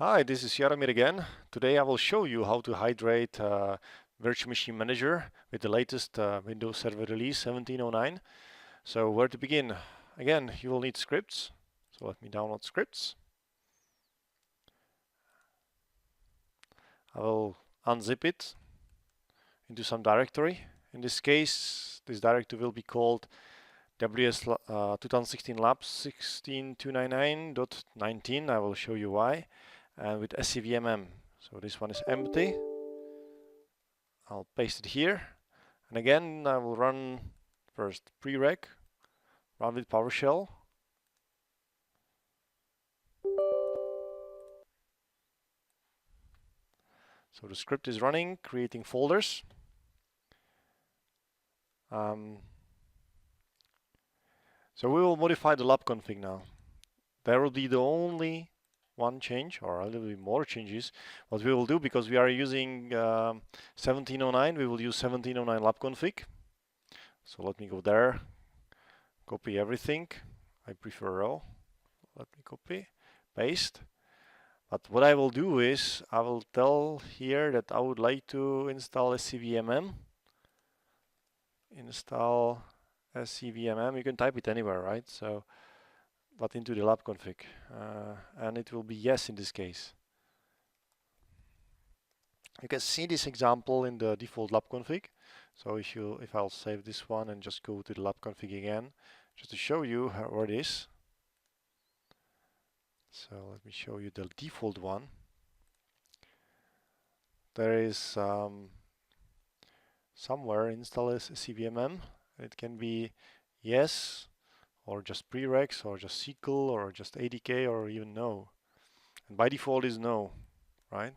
Hi, this is Jaromir again. Today I will show you how to hydrate Virtual Machine Manager with the latest Windows Server release 1709. So where to begin? Again, you will need scripts. So let me download scripts. I will unzip it into some directory. In this case, this directory will be called WS 2016 Labs 16299.19. I will show you why. And with SCVMM. So this one is empty. I'll paste it here. And again, I will run first prereq, run with PowerShell. So the script is running, creating folders. So we will modify the lab config now. There will be the only one change, or a little bit more changes. What we will do, because we are using 1709, we will use 1709 lab config. So let me go there, copy everything. I prefer row. Let me copy, paste. But what I will do is, I will tell here that I would like to install SCVMM. Install SCVMM. You can type it anywhere, right? So, but into the lab config. And it will be yes in this case. You can see this example in the default lab config. So if I'll save this one and just go to the lab config again, just to show you where it is. So let me show you the default one. There is somewhere install SCVMM. It can be yes, or just prereqs, or just SQL, or just ADK, or even no. And by default is no, right?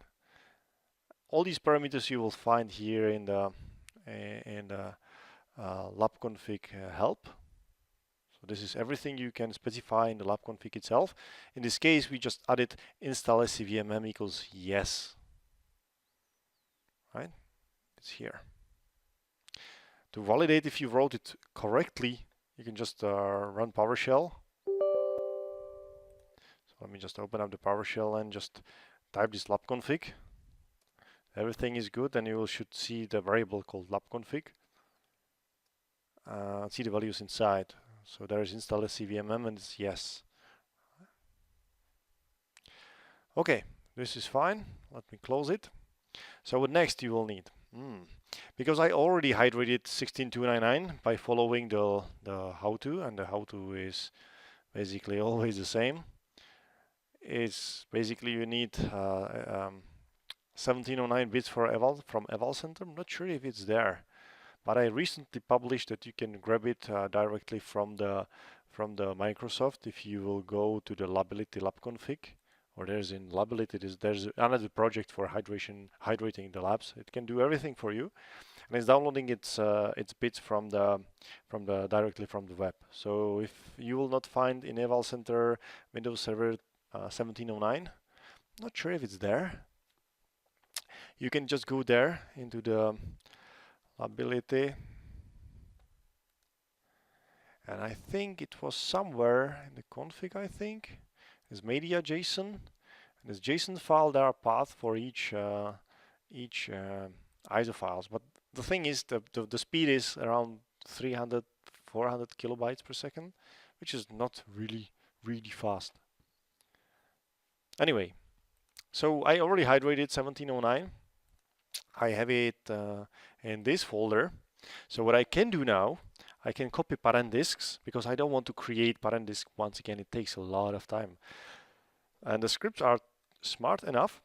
All these parameters you will find here in the lab config help. So this is everything you can specify in the lab config itself. In this case, we just added install SCVMM equals yes, right? It's here. To validate if you wrote it correctly, you can just run PowerShell. So let me just open up the PowerShell and just type this lab config. Everything is good, and you should see the variable called lab config. See the values inside. So there is install SCVMM and it's yes. Okay, this is fine. Let me close it. So what next you will need? Because I already hydrated 16299 by following the how-to, and the how-to is basically always the same. It's basically you need 1709 bits for from Eval Center. I'm not sure if it's there, but I recently published that you can grab it directly from the Microsoft. If you will go to the Lability lab config, or there's in Lability, there's another project for hydrating the labs. It can do everything for you, and it's downloading its bits from the directly from the web. So if you will not find in Eval Center Windows Server 1709, not sure if it's there. You can just go there into the Lability, and I think it was somewhere in the config. I think is media JSON, and this JSON file there are paths for each ISO files. But the thing is, the speed is around 300, 400 kilobytes per second, which is not really fast. Anyway, so I already hydrated 1709. I have it in this folder. So what I can do now, I can copy parent disks, because I don't want to create parent disk once again. It takes a lot of time. And the scripts are smart enough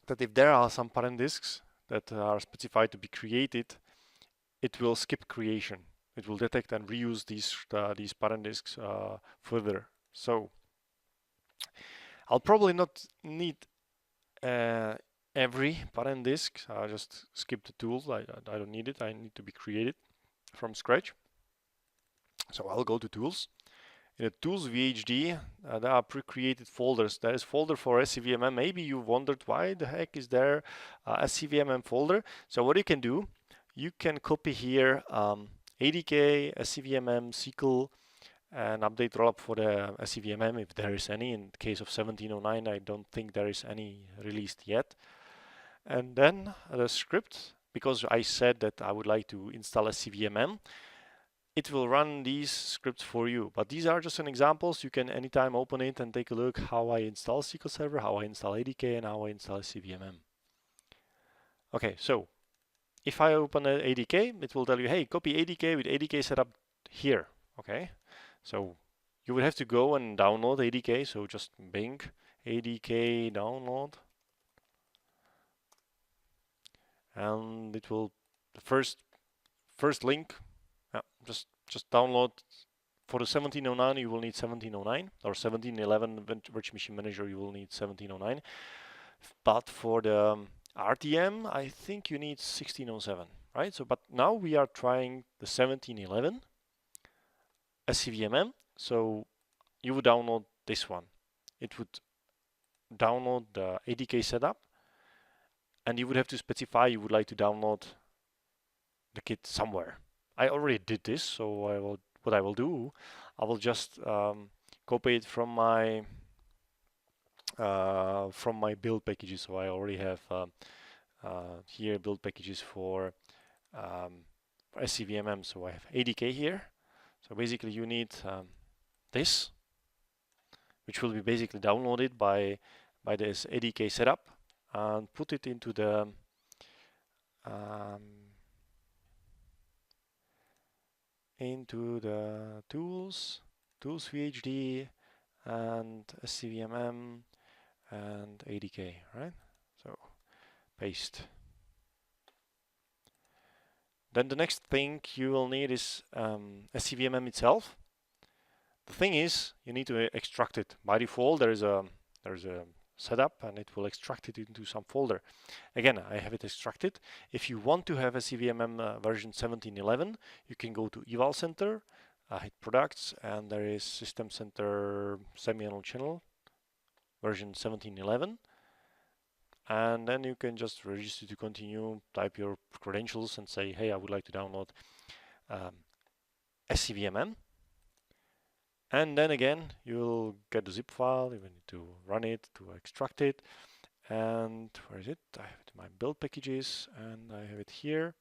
that if there are some parent disks that are specified to be created, it will skip creation. It will detect and reuse these parent disks further. So I'll probably not need every parent disk. I'll just skip the tools. I don't need it. I need to be created from scratch. So I'll go to tools. In the tools VHD, there are pre-created folders. There is folder for SCVMM. Maybe you wondered why the heck is there a SCVMM folder. So what you can do, you can copy here ADK, SCVMM, SQL, and update rollup for the SCVMM if there is any. In the case of 1709, I don't think there is any released yet. And then the script, because I said that I would like to install SCVMM, it will run these scripts for you. But these are just an examples. You can anytime open it and take a look how I install SQL Server, how I install ADK, and how I install SCVMM. Okay, so if I open a ADK, it will tell you, hey, copy ADK with ADK setup here. Okay, so you would have to go and download ADK. So just Bing ADK download, and it will the first link. Just download. For the 1709, you will need 1709, or 1711 Virtual Machine Manager, you will need 1709. But for the RTM, I think you need 1607, right? So, but now we are trying the 1711 SCVMM. So you would download this one. It would download the ADK setup, and you would have to specify you would like to download the kit somewhere. I already did this, so what I will do, I will just copy it from my build packages. So I already have here build packages for SCVMM. So I have ADK here. So basically you need this, which will be basically downloaded by this ADK setup, and put it into the tools VHD and SCVMM and ADK, right? So paste. Then the next thing you will need is SCVMM itself. The thing is, you need to extract it. By default, there's a setup, and it will extract it into some folder. Again, I have it extracted. If you want to have a SCVMM version 1711, you can go to Eval Center, hit Products, and there is System Center semi-annual channel version 1711. And then you can just register to continue, type your credentials, and say, hey, I would like to download SCVMM. And then again, you'll get the zip file. You need to run it to extract it. And where is it? I have it in my build packages, and I have it here.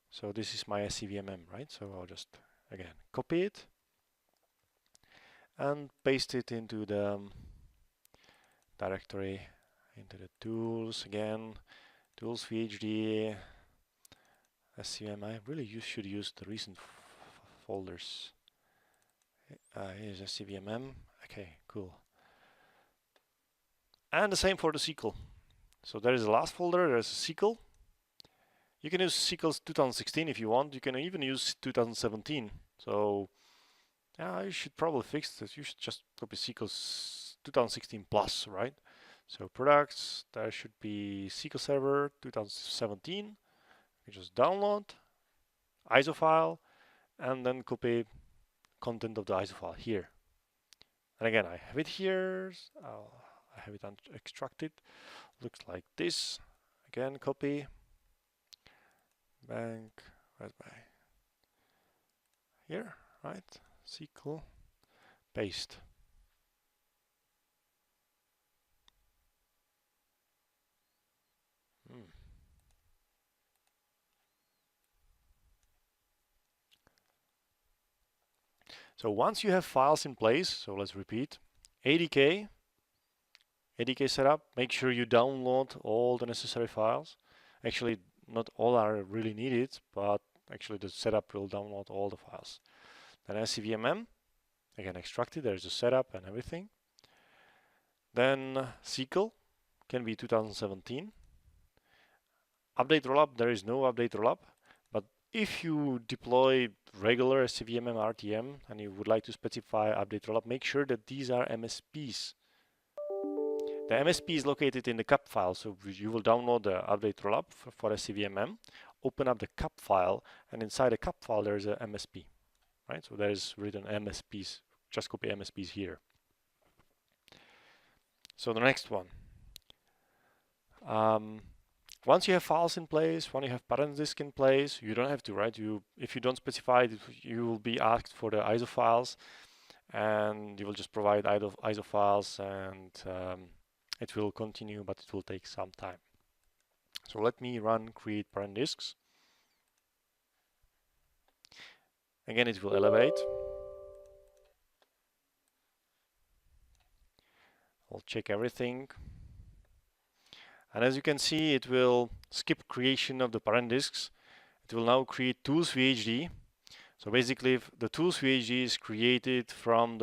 So this is my SCVMM, right? So I'll just again copy it and paste it into the directory, into the tools again, tools VHD, SCVMM. I really should use the recent folders. Here's SCVMM. Okay, cool. And the same for the SQL. So there is the last folder, there's SQL. You can use SQL 2016 if you want. You can even use 2017. So yeah, you should probably fix this. You should just copy SQL 2016 plus, right? So products, there should be SQL Server 2017. You just download ISO file and then copy content of the ISO file here. And again, I have it here. I have it extracted. Looks like this. Again, copy. Bank. Right by here, right? SQL. Paste. So once you have files in place, so let's repeat, ADK setup, make sure you download all the necessary files. Actually, not all are really needed, but actually the setup will download all the files. Then SCVMM, again extracted, there's a setup and everything. Then SQL, can be 2017. Update rollup, there is no update rollup, but if you deploy regular SCVMM RTM and you would like to specify update rollup, make sure that these are MSPs. The MSP is located in the cap file, so you will download the update rollup for SCVMM, open up the cap file, and inside the cap file there is a MSP, right? So there is written MSPs, just copy MSPs here. So the next one. Once you have files in place, when you have parent disk in place, you don't have to, right? If you don't specify it, you will be asked for the ISO files. and you will just provide ISO files, and it will continue, but it will take some time. So let me run create parent disks. Again, it will elevate. I'll check everything. And as you can see, it will skip creation of the parent disks. It will now create tools VHD. So basically, if the tools VHD is created from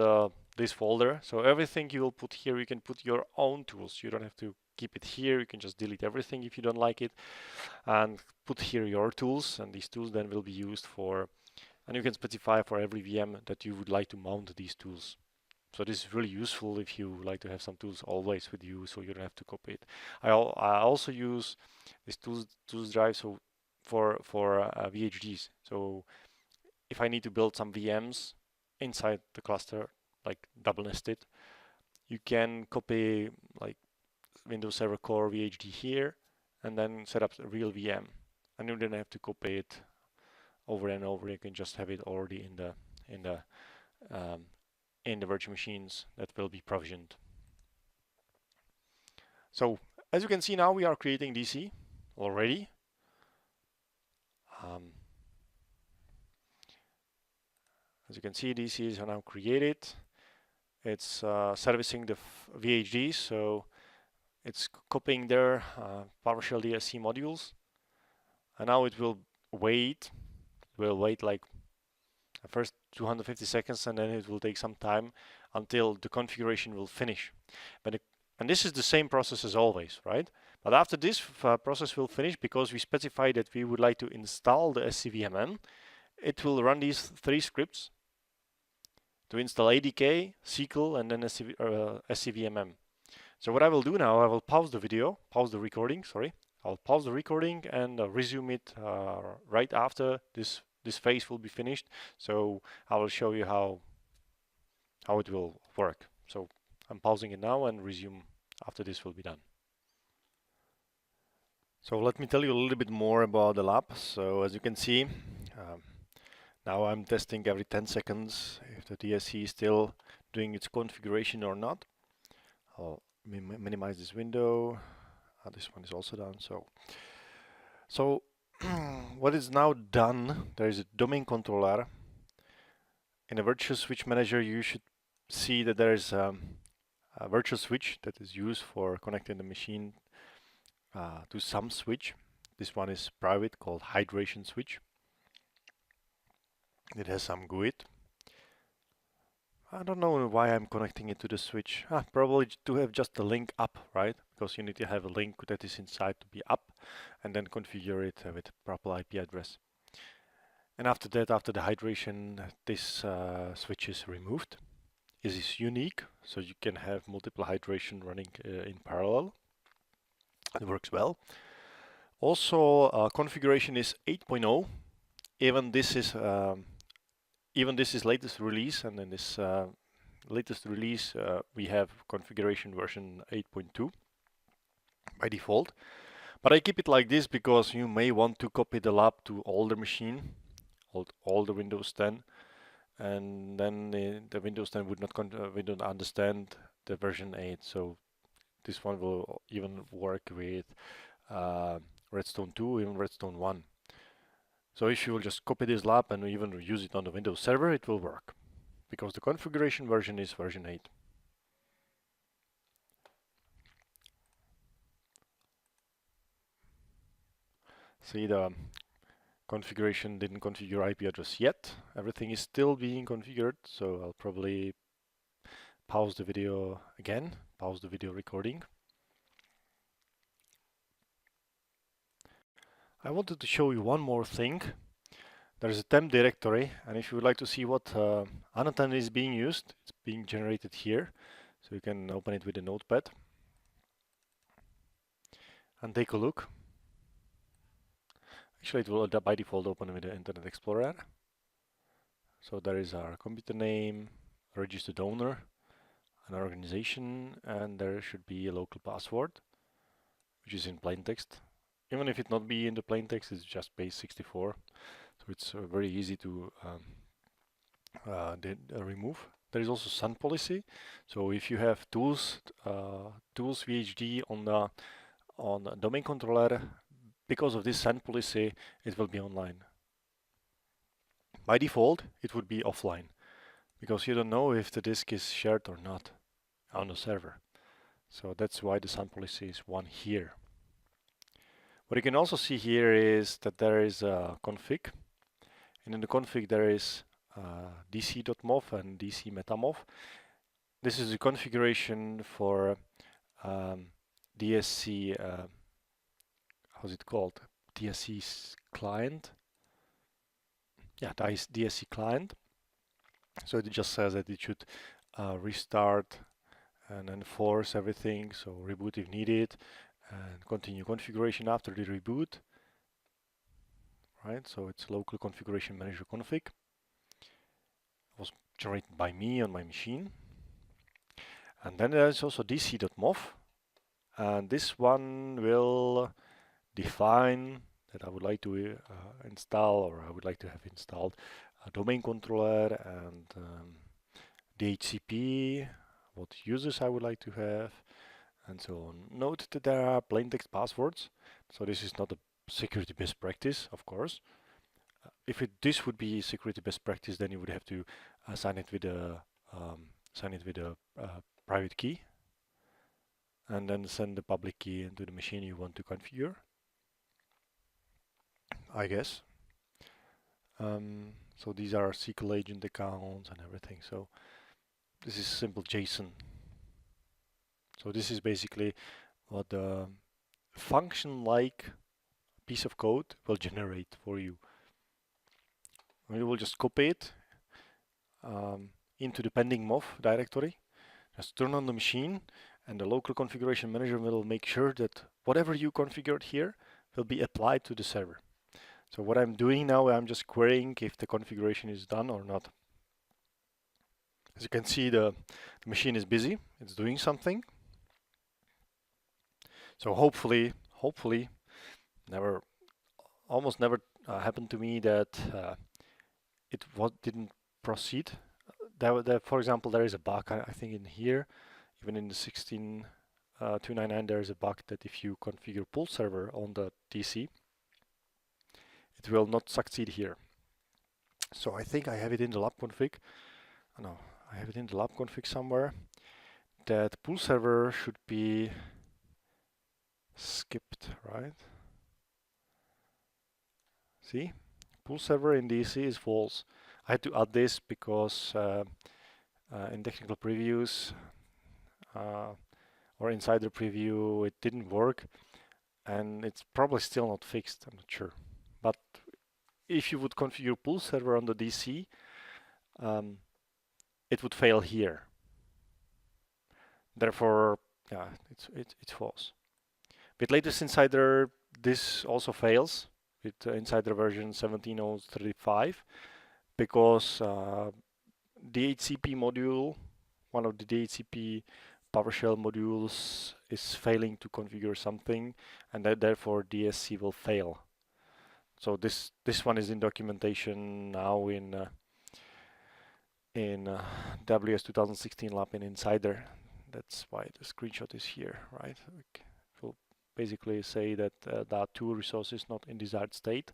this folder. So everything you will put here, you can put your own tools. You don't have to keep it here. You can just delete everything if you don't like it, and put here your tools. And these tools then will be used for, and you can specify for every VM that you would like to mount these tools. So this is really useful if you like to have some tools always with you, so you don't have to copy it. I also use this tools drive so for VHDs. So if I need to build some VMs inside the cluster, like double nested, you can copy like Windows Server Core VHD here, and then set up a real VM, and you don't have to copy it over and over. You can just have it already in the virtual machines that will be provisioned. So as you can see now, we are creating DC already. As you can see, DCs are now created. It's servicing the VHDs, so it's copying their PowerShell DSC modules, and now it will wait. Will wait like the first 250 seconds, and then it will take some time until the configuration will finish. And this is the same process as always, right? But after this process will finish, because we specified that we would like to install the SCVMM, it will run these 3 scripts to install ADK, SQL, and then SCVMM. So what I will do now, I will pause the recording, I'll pause the recording and resume it right after this phase will be finished. So I will show you how it will work. So I'm pausing it now and resume after this will be done. So let me tell you a little bit more about the lab. So as you can see, now I'm testing every 10 seconds if the DSC is still doing its configuration or not. I'll minimize this window. This one is also done. So what is now done, there is a domain controller. In a virtual switch manager, you should see that there is a virtual switch that is used for connecting the machine to some switch. This one is private, called hydration switch. It has some GUID. I don't know why I'm connecting it to the switch. Probably to have just a link up, right? Because you need to have a link that is inside to be up, and then configure it with proper IP address. And after that, after the hydration, this switch is removed. It is unique, so you can have multiple hydration running in parallel. It works well. Also, configuration is 8.0. Even this is latest release, and in this latest release we have configuration version 8.2 by default. But I keep it like this because you may want to copy the lab to older machine, older Windows 10, and then the Windows 10 would not understand the version 8. So this one will even work with Redstone 2, even Redstone 1. So if you will just copy this lab and even use it on the Windows server, it will work, because the configuration version is version 8. See, the configuration didn't configure IP address yet. Everything is still being configured, so I'll probably pause the video again, pause the video recording. I wanted to show you one more thing. There is a temp directory, and if you would like to see what unattended is being used, it's being generated here. So you can open it with a notepad and take a look. Actually, it will by default open with the Internet Explorer. So there is our computer name, registered owner, an organization, and there should be a local password, which is in plain text. Even if it not be in the plain text, it's just base 64. So it's very easy to remove there is also sun policy. So if you have tools VHD on the domain controller, because of this sun policy, it will be online. By default, it would be offline, because you don't know if the disk is shared or not on the server. So that's why the sun policy is 1 here. What you can also see here is that there is a config, and in the config there is dc.mov and dc.metamov. This is the configuration for DSC, how's it called? DSC client. Yeah, DSC client. So it just says that it should restart and enforce everything. So reboot if needed, and continue configuration after the reboot. Right, so it's local configuration manager config. It was generated by me on my machine. And then there's also dc.mov, and this one will define that I would like to install, or I would like to have installed a domain controller and DHCP, what users I would like to have, and so on. Note that there are plain text passwords, so this is not a security best practice, of course. If this would be security best practice, then you would have to sign it with a private key, and then send the public key into the machine you want to configure, I guess. So these are SQL agent accounts and everything. So this is simple JSON. So this is basically what the function-like piece of code will generate for you. You will just copy it into the pending mov directory, just turn on the machine, and the local configuration manager will make sure that whatever you configured here will be applied to the server. So what I'm doing now, I'm just querying if the configuration is done or not. As you can see, the machine is busy, it's doing something. So hopefully, almost never happened to me that it didn't proceed. For example, there is a bug, I think in here, even in the 16.299, there is a bug that if you configure pull server on the DC, it will not succeed here. So I think I have it in the lab config. No, I have it in the lab config somewhere, that pull server should be skipped, right? See, pull server in DC is false. I had to add this because in technical previews or insider preview it didn't work, and it's probably still not fixed, I'm not sure. But if you would configure pull server on the DC, it would fail here. Therefore, yeah, it's false. With latest Insider, this also fails with Insider version 17.035, because DHCP module, one of the DHCP PowerShell modules, is failing to configure something, and that therefore DSC will fail. So this one is in documentation now in WS 2016 lab in Insider. That's why the screenshot is here, right? It will basically say that DA2 resource is not in desired state.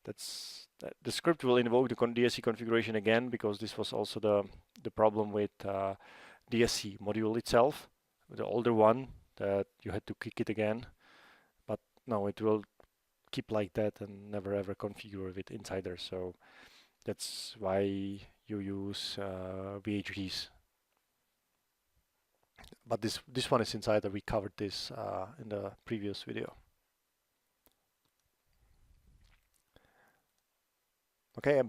The script will invoke the DSC configuration again, because this was also the problem with DSC module itself, the older one, that you had to kick it again. But no, it will keep like that and never ever configure with Insider. So that's why you use VHDs. But this one is Insider. We covered this in the previous video. Okay,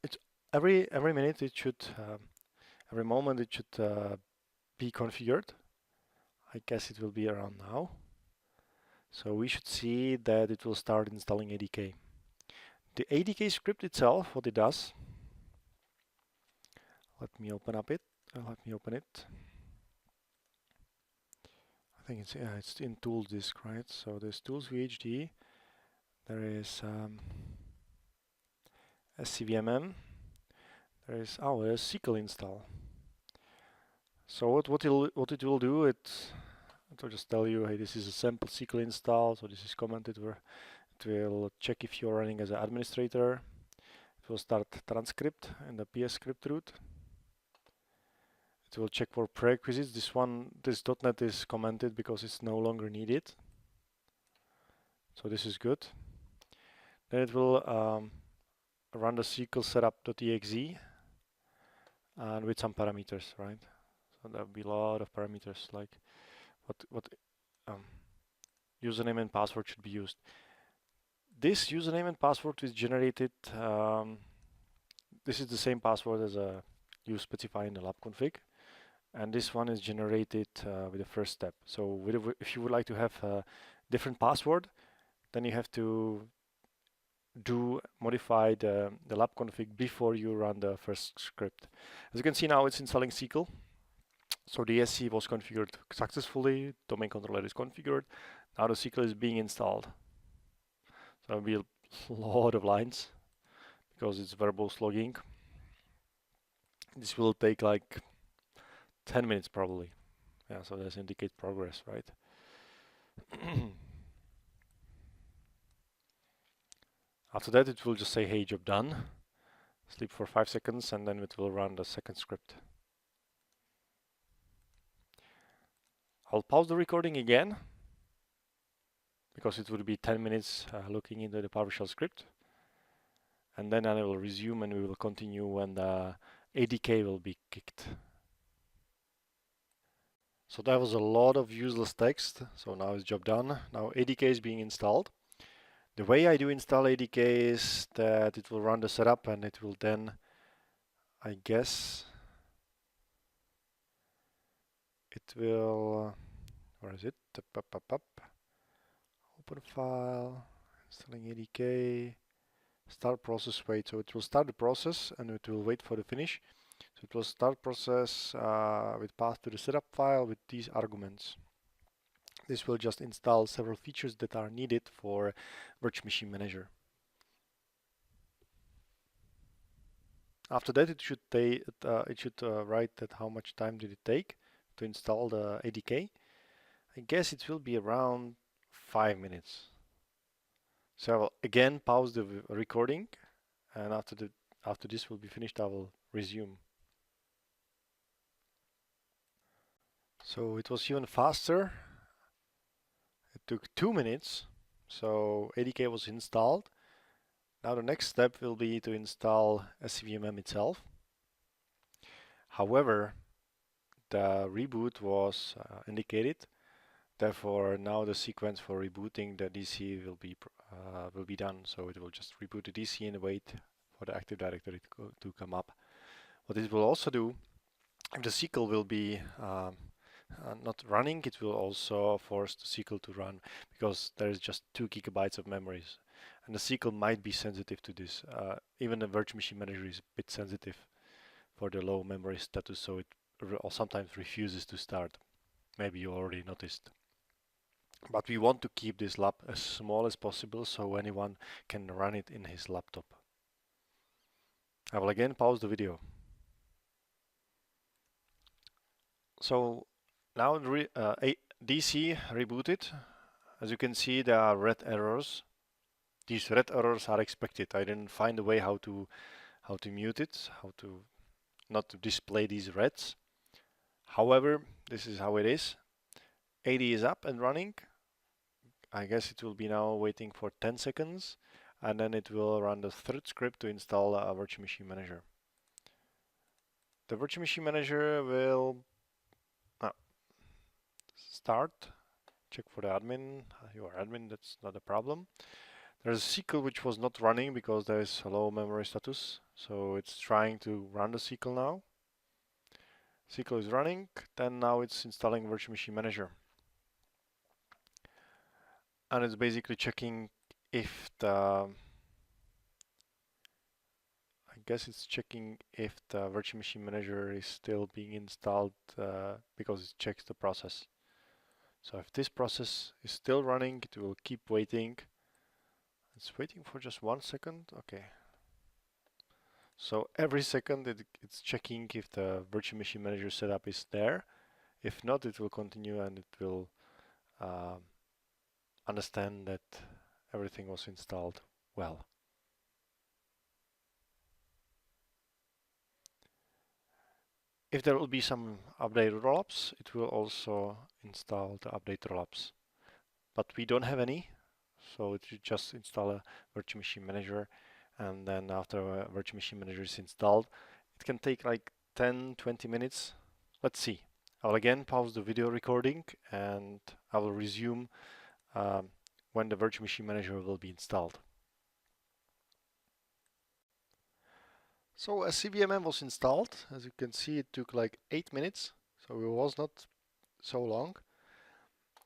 it's every minute it should, every moment it should be configured. I guess it will be around now. So we should see that it will start installing ADK. The ADK script itself, what it does, let me open it. I think it's in tools disk, right? So there's tools VHD, there is SCVMM, There's a SQL install. So what it will do, it will just tell you, hey, this is a sample SQL install, so this is commented where it will check if you're running as an administrator. It will start transcript in the PS script root. It will check for prerequisites. This .NET is commented because it's no longer needed. So this is good. Then it will run the SQL setup.exe and with some parameters, right? So there'll be a lot of parameters, like what username and password should be used. This username and password is generated. This is the same password as you specify in the lab config, and this one is generated with the first step. So if you would like to have a different password, then you have to modify the lab config before you run the first script. As you can see now, it's installing SQL. So the SC was configured successfully, domain controller is configured. Now the SQL is being installed. So there'll be a lot of lines because it's verbose logging. This will take like 10 minutes probably. Yeah, so that's indicate progress, right? After that, it will just say, hey, job done. Sleep for 5 seconds, and then it will run the second script. I'll pause the recording again, because it would be 10 minutes looking into the PowerShell script. And then I will resume, and we will continue when the ADK will be kicked. So that was a lot of useless text. So now it's job done. Now ADK is being installed. The way I do install ADK is that it will run the setup, and it will then, I guess, it will, where is it? Open file, installing ADK, start process wait. So it will start the process and it will wait for the finish. So it will start process with path to the setup file with these arguments. This will just install several features that are needed for Virtual Machine Manager. After that, it should write that how much time did it take to install the ADK. I guess it will be around 5 minutes. So I will again pause the recording, and after this will be finished, I will resume. So it was even faster. It took 2 minutes. So ADK was installed. Now the next step will be to install SCVMM itself. However, the reboot was indicated. Therefore, now the sequence for rebooting the DC will be done. So it will just reboot the DC and wait for the Active Directory to come up. What it will also do, if the SQL will be not running, it will also force the SQL to run because there is just 2 gigabytes of memories. And the SQL might be sensitive to this. Even the Virtual Machine Manager is a bit sensitive for the low memory status, so it sometimes refuses to start. Maybe you already noticed. But we want to keep this lab as small as possible so anyone can run it in his laptop. I will again pause the video. So now DC rebooted. As you can see, there are red errors. These red errors are expected. I didn't find a way how to mute it, how to not to display these reds. However, this is how it is. AD is up and running. I guess it will be now waiting for 10 seconds, and then it will run the third script to install a Virtual Machine Manager. The Virtual Machine Manager will start, check for the admin. You are admin, that's not a problem. There's a SQL which was not running because there is a low memory status, so it's trying to run the SQL now. SQL is running, then now it's installing Virtual Machine Manager. And it's basically checking if I guess it's checking if the Virtual Machine Manager is still being installed because it checks the process. So if this process is still running, it will keep waiting. It's waiting for just 1 second. Okay. So every second it's checking if the virtual machine manager setup is there. If not, it will continue and it will um, understand that everything was installed well. If there will be some update rollups, it will also install the update rollups. But we don't have any, so it should just install a virtual machine manager, and then after a virtual machine manager is installed, it can take like 10-20 minutes. Let's see. I'll again pause the video recording and I will resume when the virtual machine manager will be installed. So a CVMM was installed. As you can see, it took like 8 minutes, so it was not so long.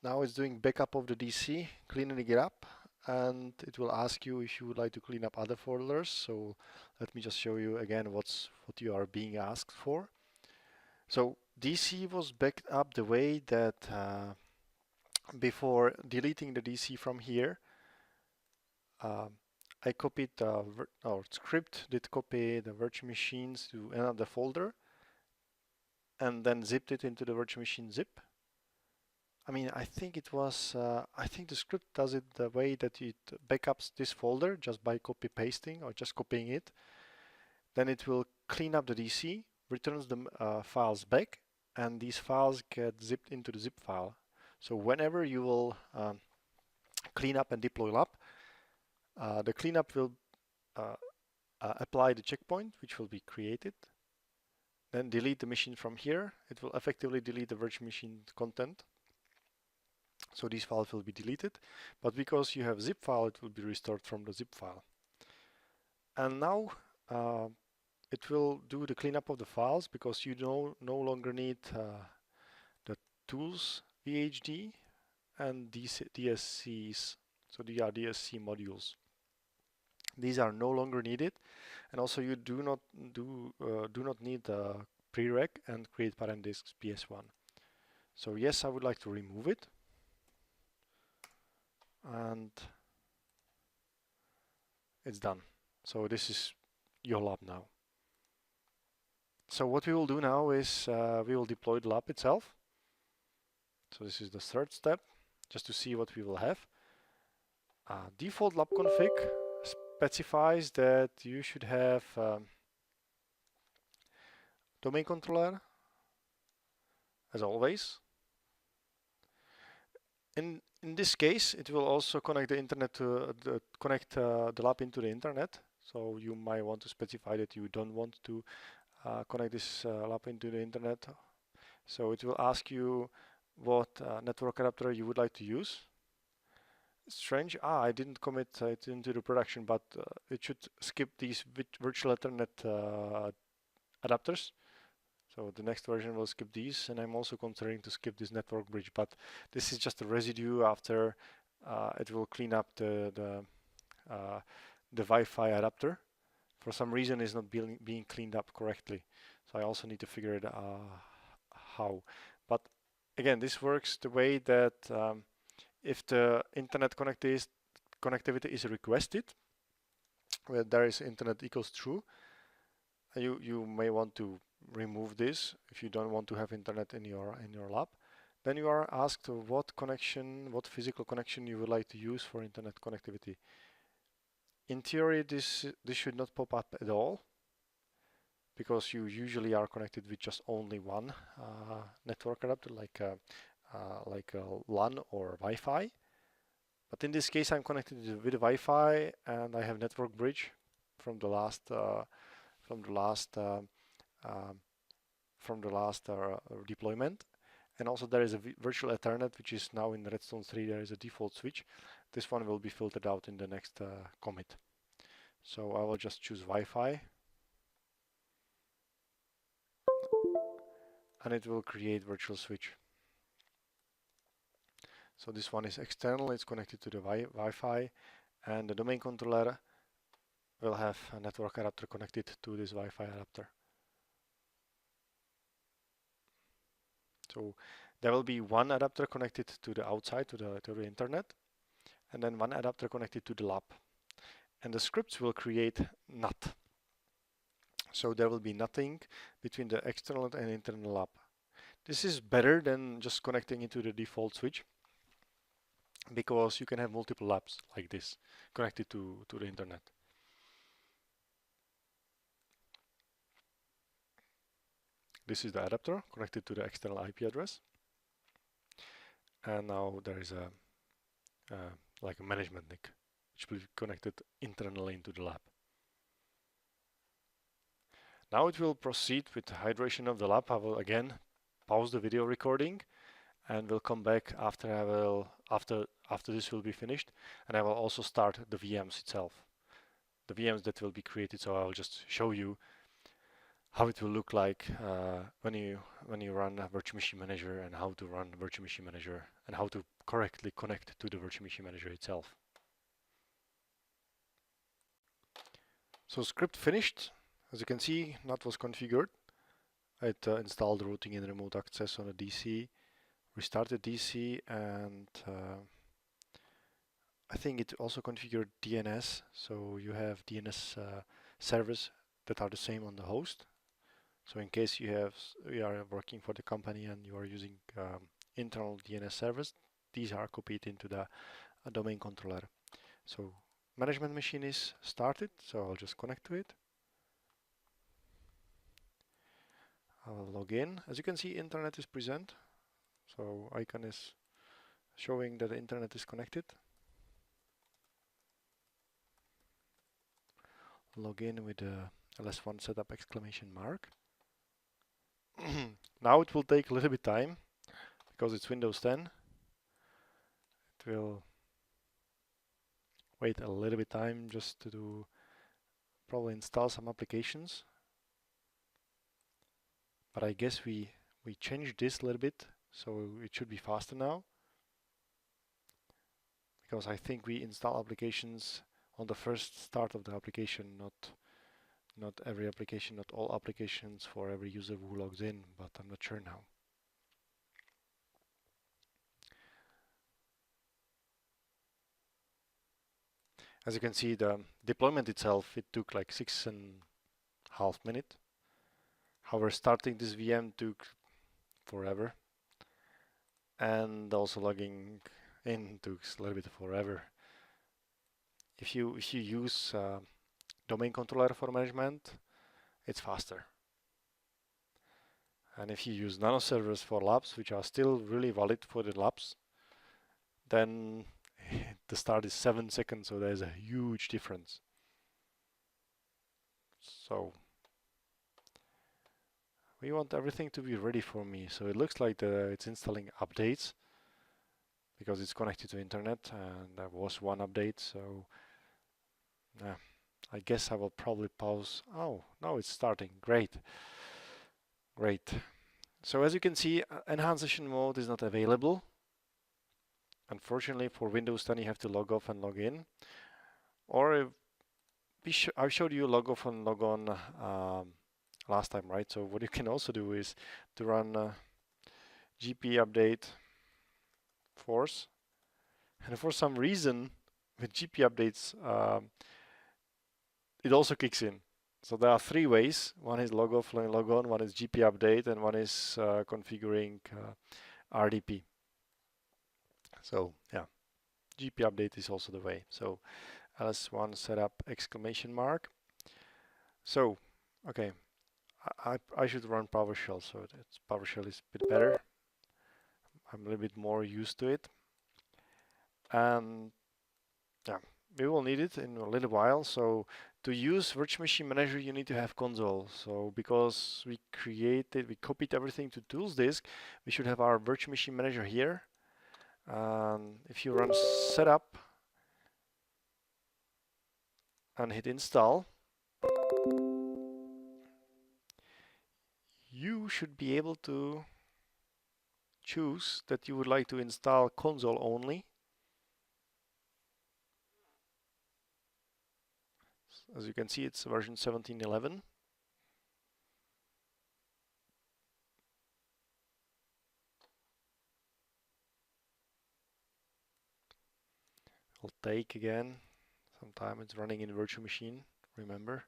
Now it's doing backup of the DC, cleaning it up, and it will ask you if you would like to clean up other folders. So let me just show you again what you are being asked for. So DC was backed up the way that before deleting the DC from here, I copied or script did copy the virtual machines to another folder and then zipped it into the virtual machine zip. I mean, I think it was, I think the script does it the way that it backups this folder just by copy pasting or just copying it. Then it will clean up the DC, returns the files back, and these files get zipped into the zip file. So whenever you will clean up and deploy lab, the cleanup will apply the checkpoint, which will be created. Then delete the machine from here. It will effectively delete the virtual machine content. So these files will be deleted, but because you have zip file, it will be restored from the zip file. And now it will do the cleanup of the files because you no longer need the tools VHD and DSCs. So these are DSC modules. These are no longer needed, and also you do not need the prereq and create parent disks PS1. So yes, I would like to remove it. And it's done. So this is your lab now. So what we will do now is we will deploy the lab itself. So this is the third step, just to see what we will have. Default lab config specifies that you should have domain controller, as always. In this case, it will also connect the internet to the lab into the internet. So you might want to specify that you don't want to connect this lab into the internet. So it will ask you what network adapter you would like to use. Strange. I didn't commit it into the production, but it should skip these virtual Ethernet adapters. So the next version will skip these, and I'm also considering to skip this network bridge, but this is just a residue after it will clean up the Wi-Fi adapter. For some reason it's not being cleaned up correctly. So I also need to figure it how. But again, this works the way that if the internet connectivity is requested, where there is internet equals true, you may want to remove this if you don't want to have internet in your lab. Then you are asked what physical connection you would like to use for internet connectivity. In theory, this should not pop up at all, because you usually are connected with just only one network adapter, like a LAN or Wi-Fi. But in this case, I'm connected with Wi-Fi, and I have network bridge from the last deployment. And also there is a virtual Ethernet, which is now in Redstone 3. There is a default switch. This one will be filtered out in the next commit. So I will just choose Wi-Fi, and it will create virtual switch. So this one is external, it's connected to the Wi-Fi, and the domain controller will have a network adapter connected to this Wi-Fi adapter. So there will be one adapter connected to the outside, to the internet, and then one adapter connected to the lab. And the scripts will create NAT. So there will be nothing between the external and internal lab. This is better than just connecting into the default switch, because you can have multiple labs like this connected to the internet. This is the adapter connected to the external IP address. And now there is a like a management NIC, which will be connected internally into the lab. Now it will proceed with the hydration of the lab. I will again pause the video recording and will come back after after this will be finished, and I will also start the VMs itself, the VMs that will be created. So I will just show you how it will look like when you run a virtual machine manager, and how to run virtual machine manager, and how to correctly connect to the virtual machine manager itself. So script finished. As you can see, NAT was configured. It installed routing and remote access on a DC, restarted DC, and I think it also configured DNS. So you have DNS servers that are the same on the host. So in case you are working for the company and you are using internal DNS servers, these are copied into the domain controller. So management machine is started, so I'll just connect to it. I'll log in. As you can see, internet is present. So icon is showing that the internet is connected. Log in with the ls1 setup exclamation mark. Now it will take a little bit time because it's Windows 10. It will wait a little bit time just to probably install some applications. But I guess we changed this a little bit, so it should be faster now. Because I think we install applications on the first start of the application, not every application, not all applications for every user who logs in, but I'm not sure now. As you can see, the deployment itself, it took like 6.5 minutes. However, starting this VM took forever, and also logging in took a little bit forever. If you use domain controller for management, it's faster. And if you use nano servers for labs, which are still really valid for the labs, then the start is 7 seconds, so there's a huge difference. So we want everything to be ready for me. So it looks like it's installing updates because it's connected to internet, and there was one update. So yeah, I guess I will probably pause. Oh, now it's starting. Great. Great. So as you can see, enhanced session mode is not available. Unfortunately, for Windows 10, you have to log off and log in. Or I showed you log off and log on last time, right? So what you can also do is to run GP update force. And for some reason, with GP updates, it also kicks in. So there are 3 ways. One is log off and log on, one is GP update, and one is configuring RDP. So yeah, GP update is also the way. So ls1 setup exclamation mark. So okay, I should run PowerShell, so PowerShell is a bit better. I'm a little bit more used to it. And yeah, we will need it in a little while. So to use Virtual Machine Manager, you need to have console. So because we copied everything to tools disk, we should have our Virtual Machine Manager here. If you run setup and hit install, you should be able to choose that you would like to install console only. As you can see, it's version 17.11. It'll take again some time. It's running in virtual machine, remember.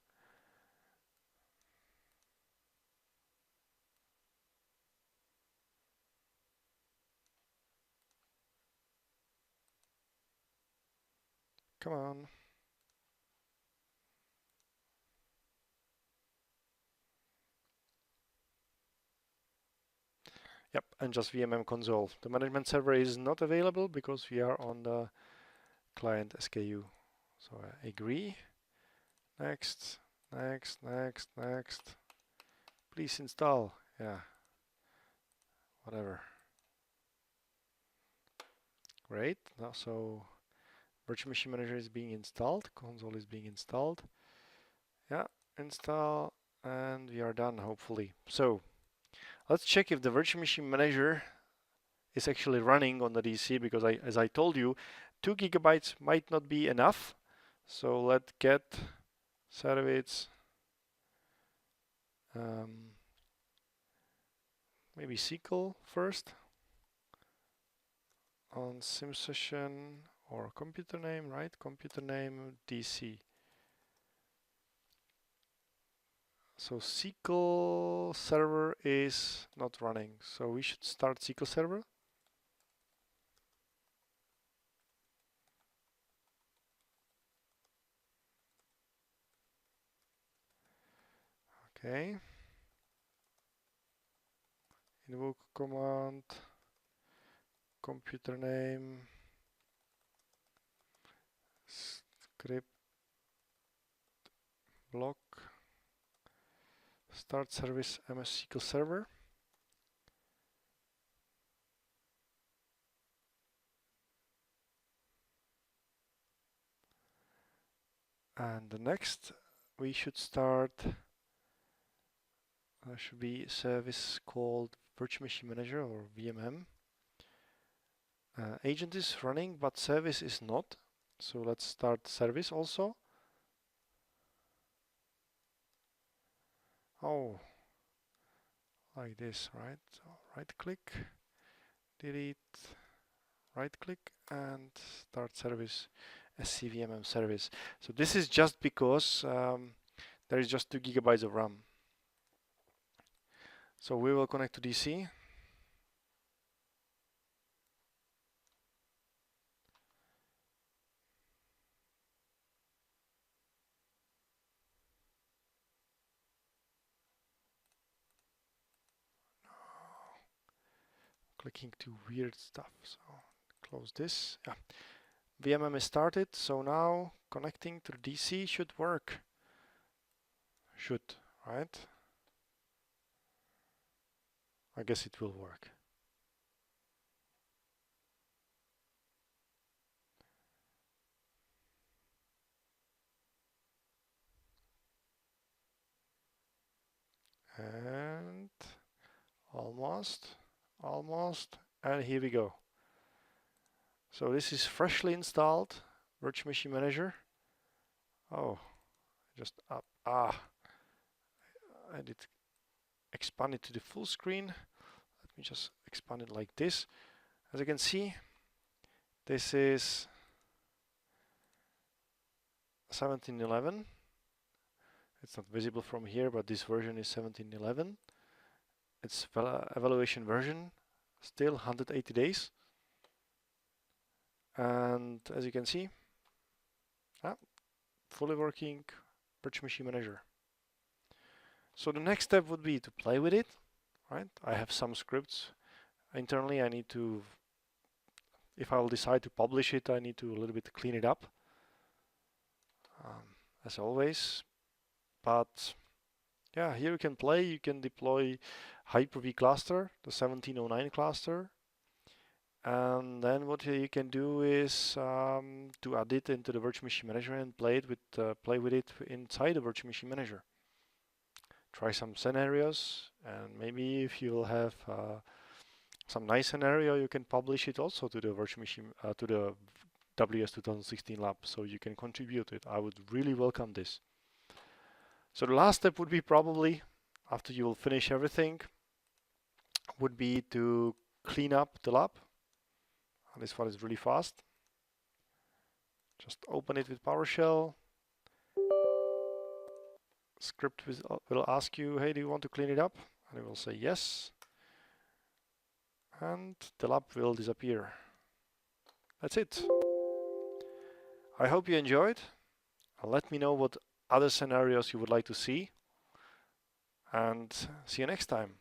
Come on. Yep, and just VMM console. The management server is not available because we are on the client SKU. So I agree. Next, next, next, next. Please install. Yeah, whatever. Great. Now, so virtual machine manager is being installed. Console is being installed. Yeah, install, and we are done, hopefully. So let's check if the virtual machine manager is actually running on the DC, because as I told you, 2 gigabytes might not be enough. So let's get service, maybe SQL first on sim session or computer name, right? Computer name DC. So SQL server is not running. So we should start SQL server. Okay. Invoke command, computer name, script block, start service MS SQL Server. And the next we should start, should be a service called Virtual Machine Manager or VMM. Agent is running, but service is not. So let's start service also. Oh, like this, right? So right click, delete, right click, and start service, SCVMM service. So this is just because there is just 2 gigabytes of RAM. So we will connect to DC. Clicking to weird stuff. So close this. Yeah. VMM is started. So now connecting to DC should work. Should, right? I guess it will work. And almost, and here we go. So this is freshly installed Virtual Machine Manager. Oh, just up. I did expand it to the full screen. Let me just expand it like this. As you can see, this is 1711. It's not visible from here, but this version is 1711. It's evaluation version, still 180 days. And as you can see, fully working Virtual Machine Manager. So the next step would be to play with it, right? I have some scripts internally. I need to, if I will decide to publish it, I need to a little bit clean it up, as always. But yeah, here you can play. You can deploy Hyper-V cluster, the 1709 cluster. And then what you can do is to add it into the Virtual Machine Manager and play with it inside the Virtual Machine Manager. Try some scenarios, and maybe if you will have some nice scenario, you can publish it also to the Virtual Machine to the WS 2016 lab, so you can contribute to it. I would really welcome this. So the last step would be probably, after you will finish everything, would be to clean up the lab. And this one is really fast. Just open it with PowerShell. Script will ask you, hey, do you want to clean it up? And you will say yes. And the lab will disappear. That's it. I hope you enjoyed. Let me know what other scenarios you would like to see, and see you next time.